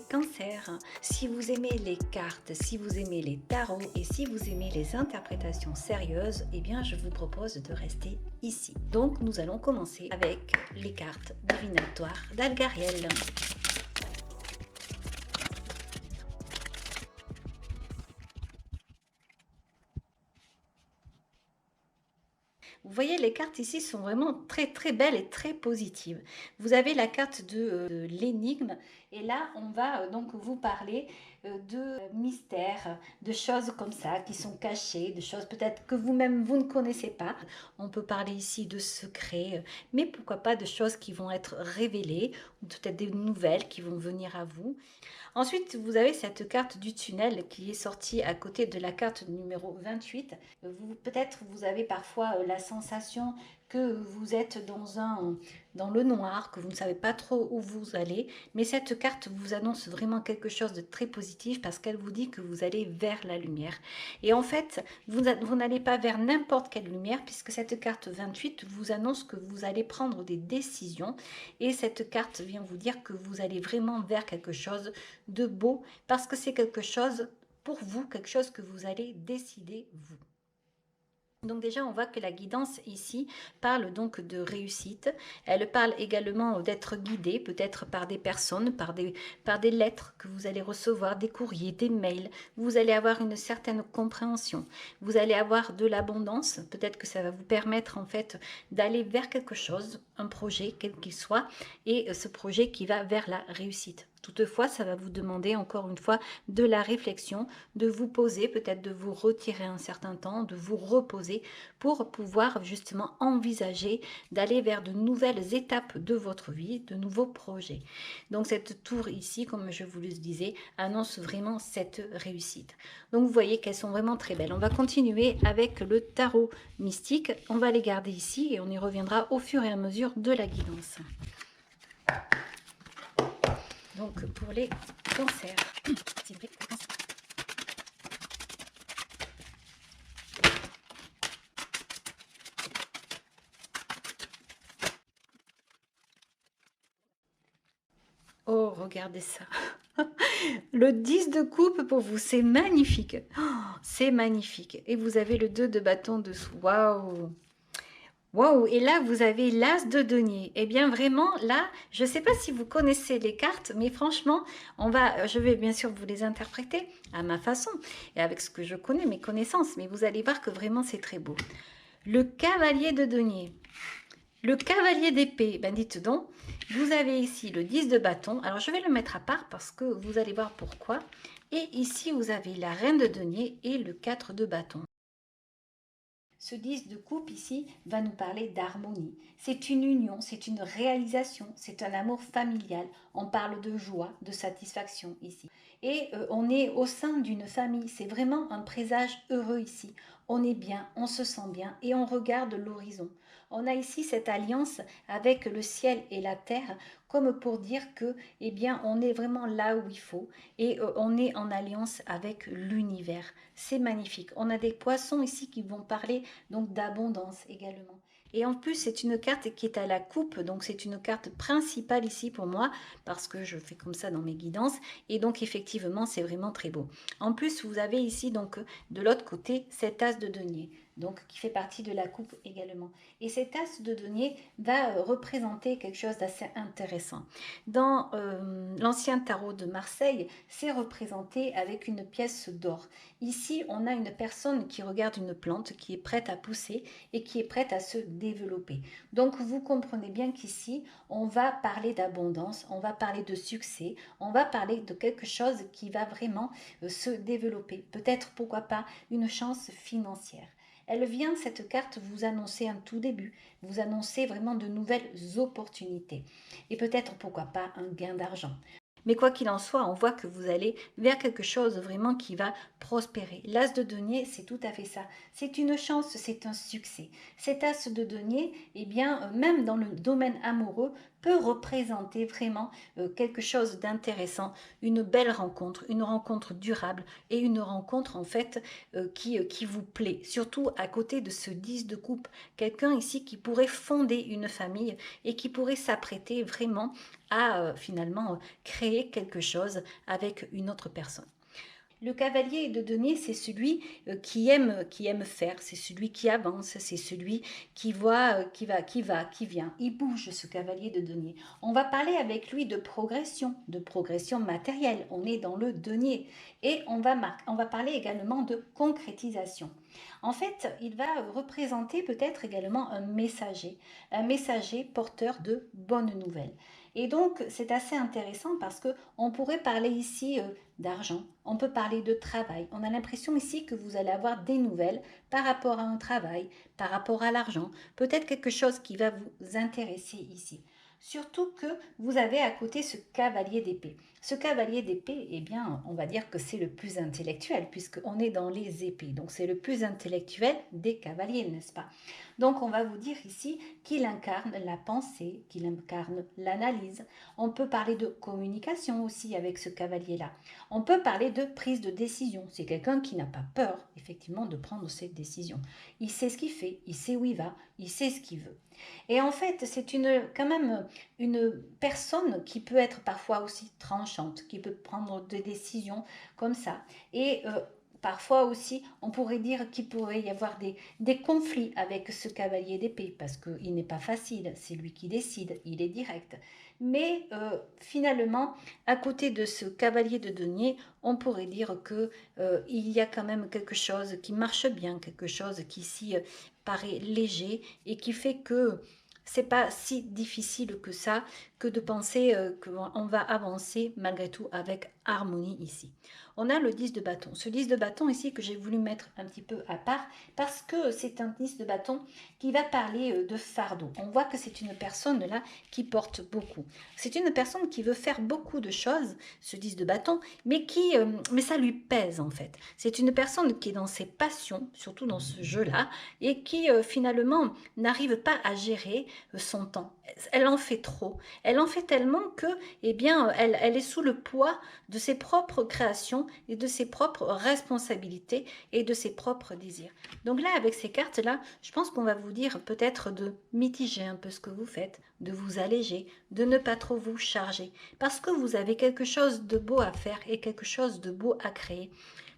Cancer, si vous aimez les cartes, si vous aimez les tarots et si vous aimez les interprétations sérieuses, eh bien je vous propose de rester ici. Donc nous allons commencer avec les cartes divinatoires d'Algariel. Vous voyez, les cartes ici sont vraiment très belles et très positives. Vous avez la carte de l'énigme et là on va donc vous parler de mystères, de choses comme ça qui sont cachées, de choses peut-être que vous-même vous ne connaissez pas. On peut parler ici de secrets, mais pourquoi pas de choses qui vont être révélées ou peut-être des nouvelles qui vont venir à vous. Ensuite, vous avez cette carte du tunnel qui est sortie à côté de la carte numéro 28. Peut-être vous avez parfois la sensation que vous êtes dans le noir, que vous ne savez pas trop où vous allez, mais cette carte vous annonce vraiment quelque chose de très positif parce qu'elle vous dit que vous allez vers la lumière. Et en fait, vous n'allez pas vers n'importe quelle lumière puisque cette carte 28 vous annonce que vous allez prendre des décisions et cette carte vient vous dire que vous allez vraiment vers quelque chose de beau parce que c'est quelque chose pour vous, quelque chose que vous allez décider vous. Donc déjà, on voit que la guidance ici parle donc de réussite. Elle parle également d'être guidé, peut-être par des personnes, par des lettres que vous allez recevoir, des courriers, des mails. Vous allez avoir une certaine compréhension. Vous allez avoir de l'abondance. Peut-être que ça va vous permettre en fait d'aller vers quelque chose, un projet, quel qu'il soit, et ce projet qui va vers la réussite. Toutefois, ça va vous demander encore une fois de la réflexion, de vous poser, peut-être de vous retirer un certain temps, de vous reposer pour pouvoir justement envisager d'aller vers de nouvelles étapes de votre vie, de nouveaux projets. Donc cette tour ici, comme je vous le disais, annonce vraiment cette réussite. Donc vous voyez qu'elles sont vraiment très belles. On va continuer avec le tarot mystique. On va les garder ici et on y reviendra au fur et à mesure de la guidance. Donc pour les cancers, c'est vrai que oh, regardez ça. Le 10 de coupe pour vous, c'est magnifique. Oh, c'est magnifique. Et vous avez le 2 de bâton dessous. Waouh! Waouh! Et là, vous avez l'as de denier. Eh bien, vraiment, là, je ne sais pas si vous connaissez les cartes, mais franchement, je vais bien sûr vous les interpréter à ma façon et avec ce que je connais, mes connaissances. Mais vous allez voir que vraiment, c'est très beau. Le cavalier de denier. Le cavalier d'épée, ben dites donc, vous avez ici le 10 de bâton. Alors, je vais le mettre à part parce que vous allez voir pourquoi. Et ici, vous avez la reine de denier et le 4 de bâton. Ce 10 de coupe ici va nous parler d'harmonie. C'est une union, c'est une réalisation, c'est un amour familial. On parle de joie, de satisfaction ici. Et on est au sein d'une famille, c'est vraiment un présage heureux ici. On est bien, on se sent bien et on regarde l'horizon. On a ici cette alliance avec le ciel et la terre comme pour dire que, eh bien, on est vraiment là où il faut et on est en alliance avec l'univers. C'est magnifique. On a des poissons ici qui vont parler donc d'abondance également. Et en plus, c'est une carte qui est à la coupe, donc c'est une carte principale ici pour moi, parce que je fais comme ça dans mes guidances, et donc effectivement, c'est vraiment très beau. En plus, vous avez ici donc de l'autre côté cet as de denier, donc qui fait partie de la coupe également. Et cet as de denier va représenter quelque chose d'assez intéressant. Dans l'ancien tarot de Marseille, c'est représenté avec une pièce d'or. Ici, on a une personne qui regarde une plante qui est prête à pousser et qui est prête à se développer. Donc, vous comprenez bien qu'ici, on va parler d'abondance, on va parler de succès, on va parler de quelque chose qui va vraiment se développer. Peut-être, pourquoi pas, une chance financière. Elle vient, cette carte, vous annoncer un tout début, vous annoncer vraiment de nouvelles opportunités. Et peut-être, pourquoi pas, un gain d'argent. Mais quoi qu'il en soit, on voit que vous allez vers quelque chose vraiment qui va prospérer. L'as de denier, c'est tout à fait ça. C'est une chance, c'est un succès. Cet as de denier, eh bien, même dans le domaine amoureux, peut représenter vraiment quelque chose d'intéressant, une belle rencontre, une rencontre durable et une rencontre en fait qui vous plaît. Surtout à côté de ce 10 de coupe, quelqu'un ici qui pourrait fonder une famille et qui pourrait s'apprêter vraiment à finalement créer quelque chose avec une autre personne. Le cavalier de denier, c'est celui qui aime faire, c'est celui qui avance, c'est celui qui voit, qui vient. Il bouge ce cavalier de denier. On va parler avec lui de progression matérielle. On est dans le denier. Et on va parler également de concrétisation. En fait, il va représenter peut-être également un messager porteur de bonnes nouvelles. Et donc, c'est assez intéressant parce que on pourrait parler ici d'argent, on peut parler de travail. On a l'impression ici que vous allez avoir des nouvelles par rapport à un travail, par rapport à l'argent, peut-être quelque chose qui va vous intéresser ici. Surtout que vous avez à côté ce cavalier d'épée. Ce cavalier d'épée, eh bien, on va dire que c'est le plus intellectuel, puisqu'on est dans les épées. Donc, c'est le plus intellectuel des cavaliers, n'est-ce pas? Donc, on va vous dire ici qu'il incarne la pensée, qu'il incarne l'analyse. On peut parler de communication aussi avec ce cavalier-là. On peut parler de prise de décision. C'est quelqu'un qui n'a pas peur, effectivement, de prendre ses décisions. Il sait ce qu'il fait, il sait où il va, il sait ce qu'il veut. Et en fait, c'est quand même une personne qui peut être parfois aussi tranchante, qui peut prendre des décisions comme ça. Et parfois aussi, on pourrait dire qu'il pourrait y avoir des conflits avec ce cavalier d'épée, parce qu'il n'est pas facile, c'est lui qui décide, il est direct. Mais finalement, à côté de ce cavalier de denier, on pourrait dire que il y a quand même quelque chose qui marche bien, quelque chose qui s'y paraît léger et qui fait que c'est pas si difficile que ça que de penser qu'on va avancer malgré tout avec harmonie ici. On a le 10 de bâton. Ce 10 de bâton ici que j'ai voulu mettre un petit peu à part parce que c'est un 10 de bâton qui va parler de fardeau. On voit que c'est une personne là qui porte beaucoup. C'est une personne qui veut faire beaucoup de choses, ce 10 de bâton, mais ça lui pèse en fait. C'est une personne qui est dans ses passions, surtout dans ce jeu-là, et qui finalement n'arrive pas à gérer son temps. Elle en fait trop. Elle en fait tellement que, eh bien, elle est sous le poids de ses propres créations et de ses propres responsabilités et de ses propres désirs. Donc là, avec ces cartes-là, je pense qu'on va vous dire peut-être de mitiger un peu ce que vous faites, de vous alléger, de ne pas trop vous charger, parce que vous avez quelque chose de beau à faire et quelque chose de beau à créer.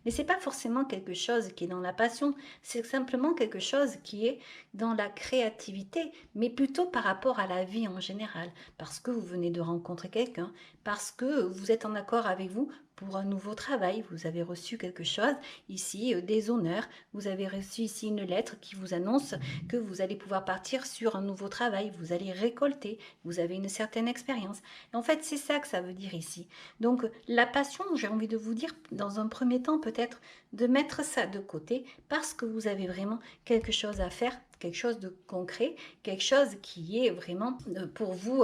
Mais c'est pas forcément quelque chose qui est dans la passion, c'est simplement quelque chose qui est dans la créativité, mais plutôt par rapport à la vie en général, parce que vous venez de rencontrer quelqu'un, parce que vous êtes en accord avec vous pour un nouveau travail, vous avez reçu quelque chose ici, des honneurs, vous avez reçu ici une lettre qui vous annonce que vous allez pouvoir partir sur un nouveau travail, vous allez récolter, vous avez une certaine expérience. Et en fait, c'est ça que ça veut dire ici. Donc, la passion, j'ai envie de vous dire, dans un premier temps, peut-être de mettre ça de côté parce que vous avez vraiment quelque chose à faire, quelque chose de concret, quelque chose qui est vraiment pour vous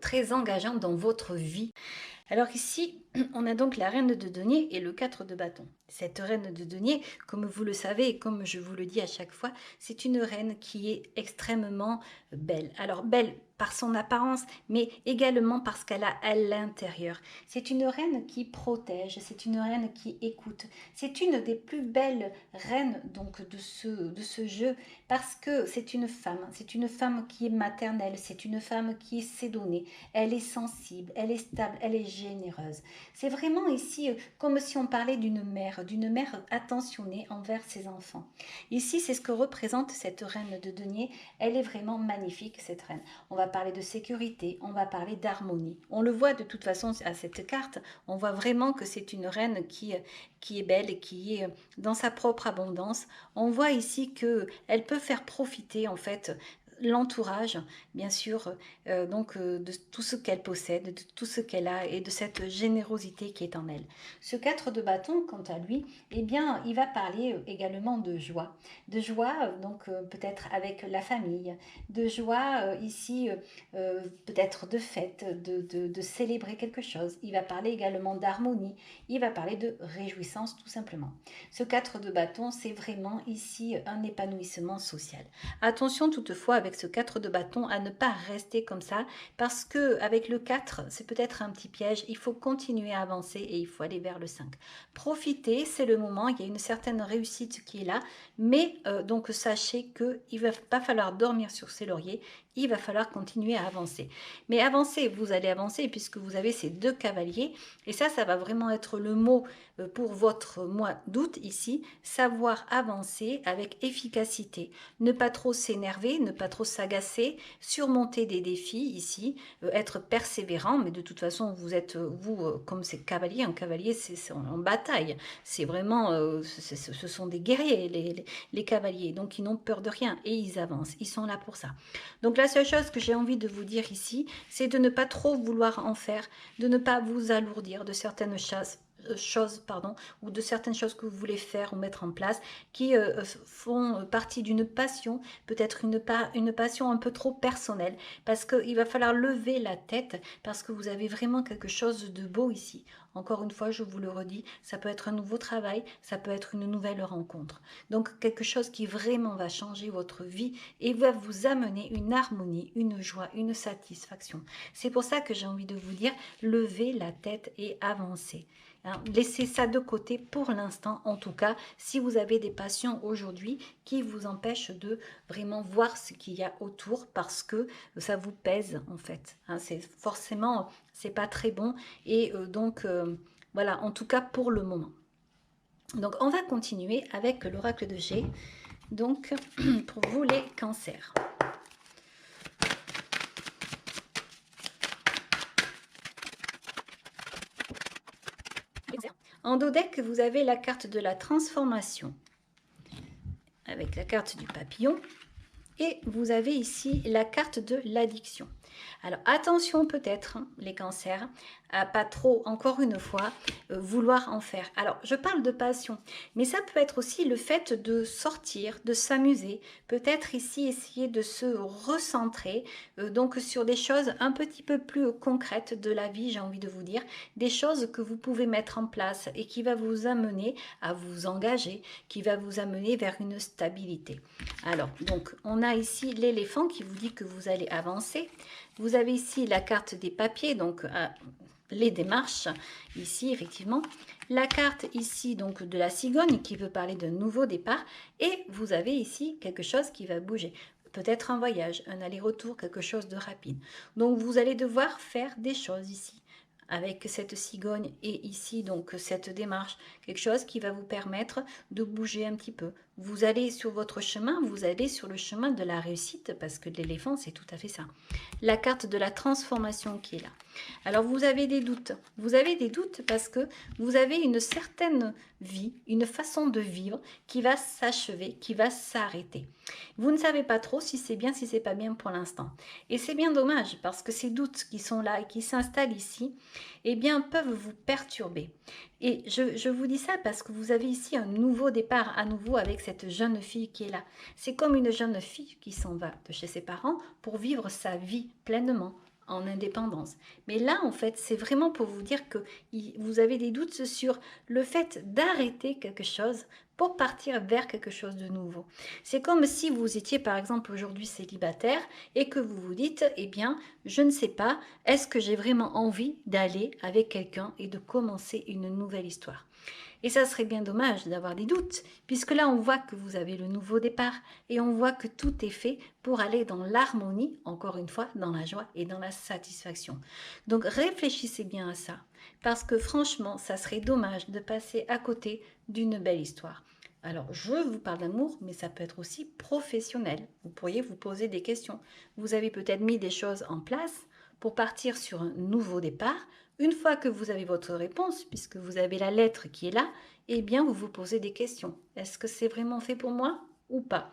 très engageant dans votre vie. Alors ici, on a donc la reine de denier et le 4 de bâton. Cette reine de denier, comme vous le savez et comme je vous le dis à chaque fois, c'est une reine qui est extrêmement belle. Alors belle par son apparence, mais également parce qu'elle a à l'intérieur. C'est une reine qui protège, c'est une reine qui écoute. C'est une des plus belles reines donc de ce jeu parce que c'est une femme qui est maternelle, c'est une femme qui sait donner, elle est sensible, elle est stable, elle est généreuse. C'est vraiment ici comme si on parlait d'une mère attentionnée envers ses enfants. Ici, c'est ce que représente cette reine de denier. Elle est vraiment magnifique, cette reine. On va parler de sécurité, on va parler d'harmonie. On le voit de toute façon à cette carte, on voit vraiment que c'est une reine qui est belle et qui est dans sa propre abondance. On voit ici qu'elle peut faire profiter en fait l'entourage, bien sûr, de tout ce qu'elle possède, de tout ce qu'elle a et de cette générosité qui est en elle. Ce 4 de bâton, quant à lui, eh bien, il va parler également de joie donc peut-être avec la famille, de joie ici peut-être de fête, de célébrer quelque chose. Il va parler également d'harmonie, il va parler de réjouissance tout simplement. Ce 4 de bâton, c'est vraiment ici un épanouissement social. Attention toutefois avec ce 4 de bâton à ne pas rester comme ça, parce que avec le 4, c'est peut-être un petit piège. Il faut continuer à avancer et il faut aller vers le 5. Profitez, c'est le moment, il y a une certaine réussite qui est là, mais donc sachez qu'il ne va pas falloir dormir sur ses lauriers, il va falloir continuer à avancer. Mais avancer, vous allez avancer puisque vous avez ces 2 cavaliers, et ça va vraiment être le mot pour votre mois d'août ici, savoir avancer avec efficacité, ne pas trop s'énerver, ne pas trop s'agacer, surmonter des défis ici, être persévérant, mais de toute façon vous êtes, comme ces cavaliers, un cavalier c'est en bataille, c'est vraiment, ce sont des guerriers les cavaliers, donc ils n'ont peur de rien et ils avancent, ils sont là pour ça. Donc la seule chose que j'ai envie de vous dire ici, c'est de ne pas trop vouloir en faire, de ne pas vous alourdir de certaines choses, pardon, ou de certaines choses que vous voulez faire ou mettre en place qui font partie d'une passion, peut-être une passion un peu trop personnelle, parce qu'il va falloir lever la tête, parce que vous avez vraiment quelque chose de beau ici. Encore une fois, je vous le redis, ça peut être un nouveau travail, ça peut être une nouvelle rencontre. Donc quelque chose qui vraiment va changer votre vie et va vous amener une harmonie, une joie, une satisfaction. C'est pour ça que j'ai envie de vous dire, levez la tête et avancez. Hein, laissez ça de côté pour l'instant, en tout cas, si vous avez des passions aujourd'hui qui vous empêchent de vraiment voir ce qu'il y a autour parce que ça vous pèse en fait. Hein, c'est forcément, c'est pas très bon et voilà, en tout cas pour le moment. Donc on va continuer avec l'oracle de G, donc pour vous les cancers. En dos deck, vous avez la carte de la transformation avec la carte du papillon et vous avez ici la carte de l'addiction. Alors attention peut-être les cancers à pas trop, encore une fois, vouloir en faire. Alors je parle de passion, mais ça peut être aussi le fait de sortir, de s'amuser, peut-être ici essayer de se recentrer donc sur des choses un petit peu plus concrètes de la vie, j'ai envie de vous dire, des choses que vous pouvez mettre en place et qui va vous amener à vous engager, qui va vous amener vers une stabilité. Alors donc on a ici l'éléphant qui vous dit que vous allez avancer. Vous avez ici la carte des papiers, donc les démarches, ici effectivement. La carte ici donc de la cigogne qui veut parler d'un nouveau départ. Et vous avez ici quelque chose qui va bouger. Peut-être un voyage, un aller-retour, quelque chose de rapide. Donc vous allez devoir faire des choses ici. Avec cette cigogne et ici donc cette démarche, quelque chose qui va vous permettre de bouger un petit peu. Vous allez sur votre chemin, vous allez sur le chemin de la réussite parce que l'éléphant c'est tout à fait ça. La carte de la transformation qui est là. Alors vous avez des doutes parce que vous avez une certaine vie, une façon de vivre qui va s'achever, qui va s'arrêter. Vous ne savez pas trop si c'est bien, si c'est pas bien pour l'instant. Et c'est bien dommage parce que ces doutes qui sont là et qui s'installent ici, eh bien peuvent vous perturber. Et je vous dis ça parce que vous avez ici un nouveau départ à nouveau avec cette jeune fille qui est là. C'est comme une jeune fille qui s'en va de chez ses parents pour vivre sa vie pleinement, en indépendance. Mais là, en fait, c'est vraiment pour vous dire que vous avez des doutes sur le fait d'arrêter quelque chose pour partir vers quelque chose de nouveau. C'est comme si vous étiez, par exemple, aujourd'hui célibataire et que vous vous dites, eh bien, je ne sais pas, est-ce que j'ai vraiment envie d'aller avec quelqu'un et de commencer une nouvelle histoire ? Et ça serait bien dommage d'avoir des doutes, puisque là on voit que vous avez le nouveau départ et on voit que tout est fait pour aller dans l'harmonie, encore une fois, dans la joie et dans la satisfaction. Donc réfléchissez bien à ça, parce que franchement, ça serait dommage de passer à côté d'une belle histoire. Alors, je vous parle d'amour, mais ça peut être aussi professionnel. Vous pourriez vous poser des questions. Vous avez peut-être mis des choses en place pour partir sur un nouveau départ. Une fois que vous avez votre réponse, puisque vous avez la lettre qui est là, eh bien, vous vous posez des questions. Est-ce que c'est vraiment fait pour moi ou pas?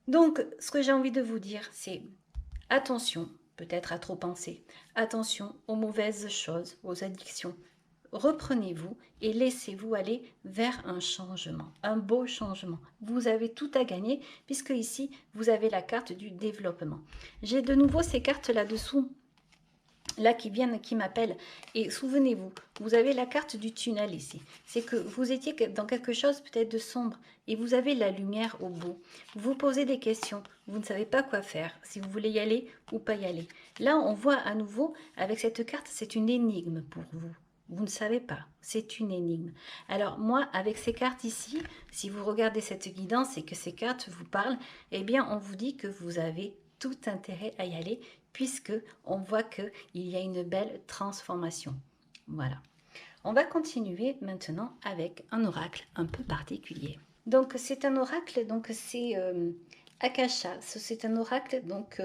Donc, ce que j'ai envie de vous dire, c'est attention, peut-être à trop penser. Attention aux mauvaises choses, aux addictions. Reprenez-vous et laissez-vous aller vers un changement, un beau changement. Vous avez tout à gagner puisque ici, vous avez la carte du développement. J'ai de nouveau ces cartes là-dessous là qui viennent, qui m'appellent. Et souvenez-vous, vous avez la carte du tunnel ici. C'est que vous étiez dans quelque chose peut-être de sombre et vous avez la lumière au bout. Vous vous posez des questions, vous ne savez pas quoi faire, si vous voulez y aller ou pas y aller. Là, on voit à nouveau, avec cette carte, c'est une énigme pour vous. Vous ne savez pas, c'est une énigme. Alors moi, avec ces cartes ici, si vous regardez cette guidance et que ces cartes vous parlent, eh bien on vous dit que vous avez tout intérêt à y aller puisque on voit qu'il y a une belle transformation. Voilà. On va continuer maintenant avec un oracle un peu particulier. Donc c'est un oracle, donc c'est Akasha. C'est un oracle donc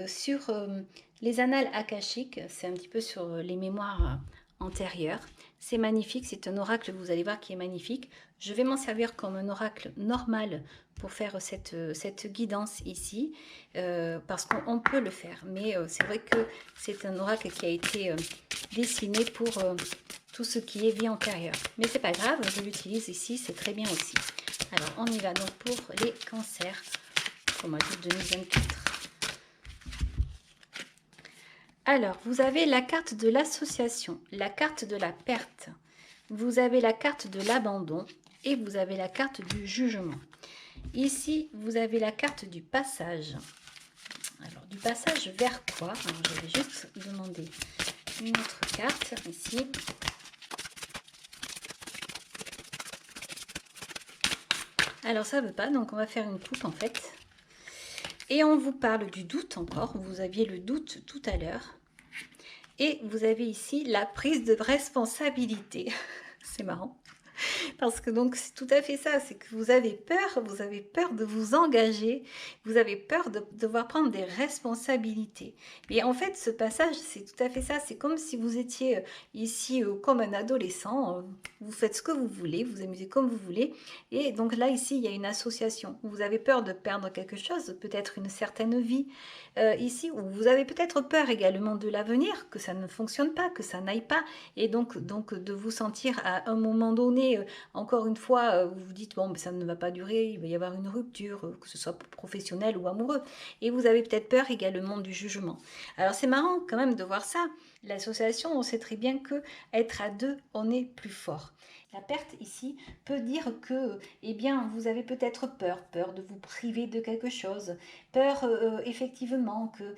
sur les annales akashiques, c'est un petit peu sur les mémoires antérieures. C'est magnifique, c'est un oracle, vous allez voir qui est magnifique. Je vais m'en servir comme un oracle normal pour faire cette guidance ici, parce qu'on peut le faire. Mais c'est vrai que c'est un oracle qui a été dessiné pour tout ce qui est vie antérieure. Mais c'est pas grave, je l'utilise ici, c'est très bien aussi. Alors on y va donc pour les cancers au mois d'août 2024. Alors, vous avez la carte de l'association, la carte de la perte, vous avez la carte de l'abandon et vous avez la carte du jugement. Ici, vous avez la carte du passage. Alors, du passage vers quoi? Alors, je vais juste demander une autre carte ici. Alors, ça ne veut pas, donc on va faire une coupe en fait. Et on vous parle du doute encore. Vous aviez le doute tout à l'heure. Et vous avez ici la prise de responsabilité. C'est marrant. Parce que donc c'est tout à fait ça, c'est que vous avez peur de vous engager, vous avez peur de devoir prendre des responsabilités. Et en fait, ce passage, c'est tout à fait ça, c'est comme si vous étiez ici comme un adolescent, vous faites ce que vous voulez, vous amusez comme vous voulez. Et donc là, ici, il y a une association. Vous avez peur de perdre quelque chose, peut-être une certaine vie. Ici, où vous avez peut-être peur également de l'avenir, que ça ne fonctionne pas, que ça n'aille pas, et donc de vous sentir à un moment donné, encore une fois, vous vous dites, bon, mais ça ne va pas durer, il va y avoir une rupture, que ce soit professionnel ou amoureux, et vous avez peut-être peur également du jugement. Alors c'est marrant quand même de voir ça. L'association, on sait très bien que être à deux, on est plus fort. La perte ici peut dire que, eh bien, vous avez peut-être peur de vous priver de quelque chose, peur effectivement que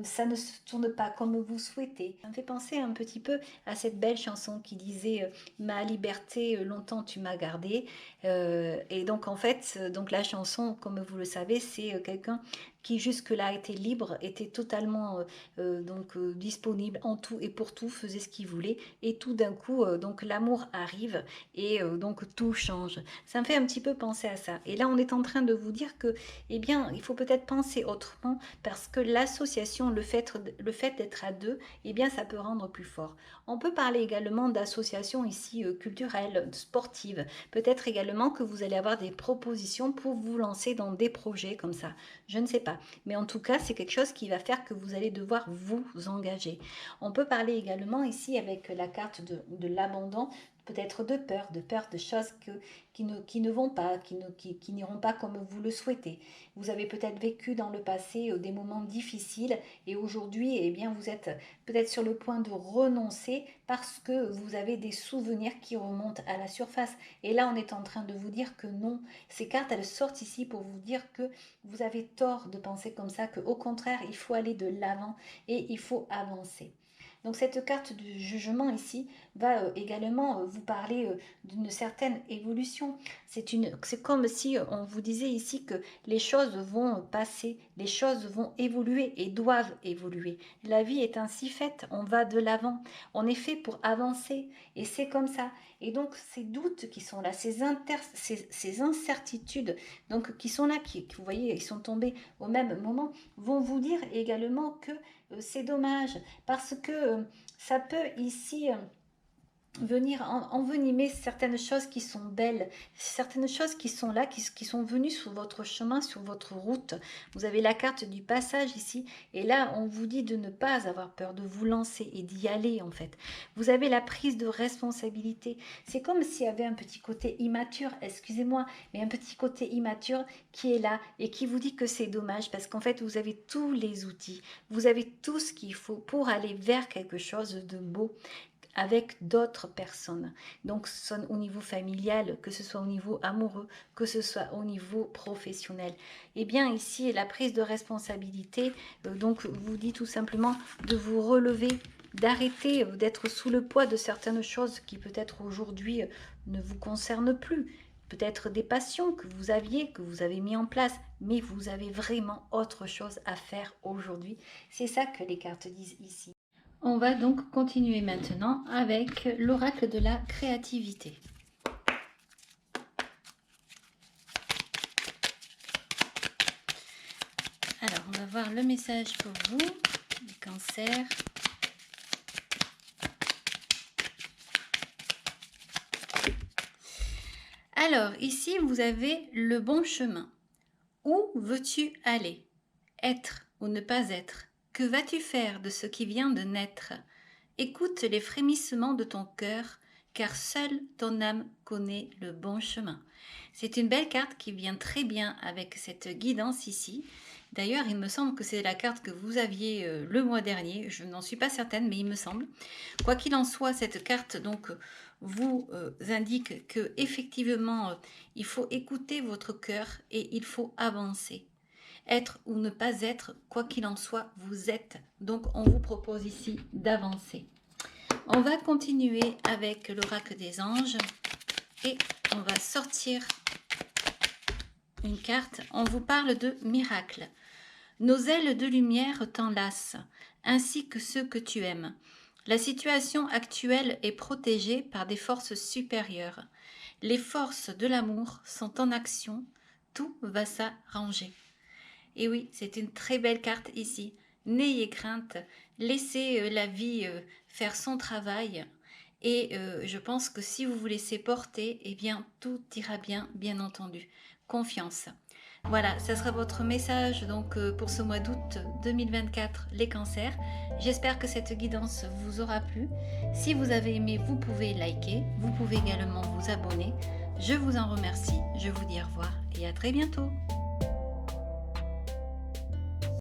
ça ne se tourne pas comme vous souhaitez. Ça me fait penser un petit peu à cette belle chanson qui disait ma liberté longtemps tu m'as gardé. Et donc en fait, donc la chanson, comme vous le savez, c'est quelqu'un qui jusque-là était libre, était totalement disponible en tout et pour tout, faisait ce qu'il voulait, et tout d'un coup, donc l'amour arrive et donc tout change. Ça me fait un petit peu penser à ça. Et là, on est en train de vous dire que, eh bien, il faut peut-être penser autrement parce que l'association, le fait d'être à deux, eh bien, ça peut rendre plus fort. On peut parler également d'associations ici culturelles, sportives. Peut-être également que vous allez avoir des propositions pour vous lancer dans des projets comme ça. Je ne sais pas. Mais en tout cas, c'est quelque chose qui va faire que vous allez devoir vous engager. On peut parler également ici avec la carte de l'abandon, peut-être de peur de choses qui ne vont pas, qui n'iront pas comme vous le souhaitez. Vous avez peut-être vécu dans le passé des moments difficiles et aujourd'hui, eh bien, vous êtes peut-être sur le point de renoncer parce que vous avez des souvenirs qui remontent à la surface. Et là, on est en train de vous dire que non. Ces cartes, elles sortent ici pour vous dire que vous avez tort de penser comme ça, qu'au contraire, il faut aller de l'avant et il faut avancer. Donc cette carte du jugement ici va également vous parler d'une certaine évolution. C'est comme si on vous disait ici que les choses vont passer, les choses vont évoluer et doivent évoluer. La vie est ainsi faite, on va de l'avant, on est fait pour avancer et c'est comme ça. Et donc ces doutes qui sont là, ces incertitudes donc, qui sont là, qui, vous voyez, ils sont tombés au même moment, vont vous dire également que c'est dommage parce que ça peut ici venir envenimer certaines choses qui sont belles, certaines choses qui sont là, qui sont venues sur votre chemin, sur votre route. Vous avez la carte du passage ici, et là, on vous dit de ne pas avoir peur, de vous lancer et d'y aller, en fait. Vous avez la prise de responsabilité. C'est comme s'il y avait un petit côté immature, excusez-moi, mais un petit côté immature qui est là et qui vous dit que c'est dommage, parce qu'en fait, vous avez tous les outils, vous avez tout ce qu'il faut pour aller vers quelque chose de beau, avec d'autres personnes. Donc, ce soit au niveau familial, que ce soit au niveau amoureux, que ce soit au niveau professionnel. Et bien ici, la prise de responsabilité, donc vous dit tout simplement de vous relever, d'arrêter d'être sous le poids de certaines choses qui peut-être aujourd'hui ne vous concernent plus. Peut-être des passions que vous aviez, que vous avez mis en place, mais vous avez vraiment autre chose à faire aujourd'hui. C'est ça que les cartes disent ici. On va donc continuer maintenant avec l'oracle de la créativité. Alors, on va voir le message pour vous, les cancers. Alors, ici, vous avez le bon chemin. Où veux-tu aller? Être ou ne pas être? Que vas-tu faire de ce qui vient de naître? Écoute les frémissements de ton cœur, car seule ton âme connaît le bon chemin. C'est une belle carte qui vient très bien avec cette guidance ici. D'ailleurs, il me semble que c'est la carte que vous aviez le mois dernier. Je n'en suis pas certaine, mais il me semble. Quoi qu'il en soit, cette carte donc vous indique que effectivement, il faut écouter votre cœur et il faut avancer. Être ou ne pas être, quoi qu'il en soit, vous êtes. Donc, on vous propose ici d'avancer. On va continuer avec l'oracle des anges et on va sortir une carte. On vous parle de miracle. Nos ailes de lumière t'enlacent, ainsi que ceux que tu aimes. La situation actuelle est protégée par des forces supérieures. Les forces de l'amour sont en action. Tout va s'arranger. Et oui, c'est une très belle carte ici. N'ayez crainte, laissez la vie faire son travail. Et je pense que si vous vous laissez porter, eh bien, tout ira bien, bien entendu. Confiance. Voilà, ça sera votre message donc pour ce mois d'août 2024, les cancers. J'espère que cette guidance vous aura plu. Si vous avez aimé, vous pouvez liker. Vous pouvez également vous abonner. Je vous en remercie. Je vous dis au revoir et à très bientôt.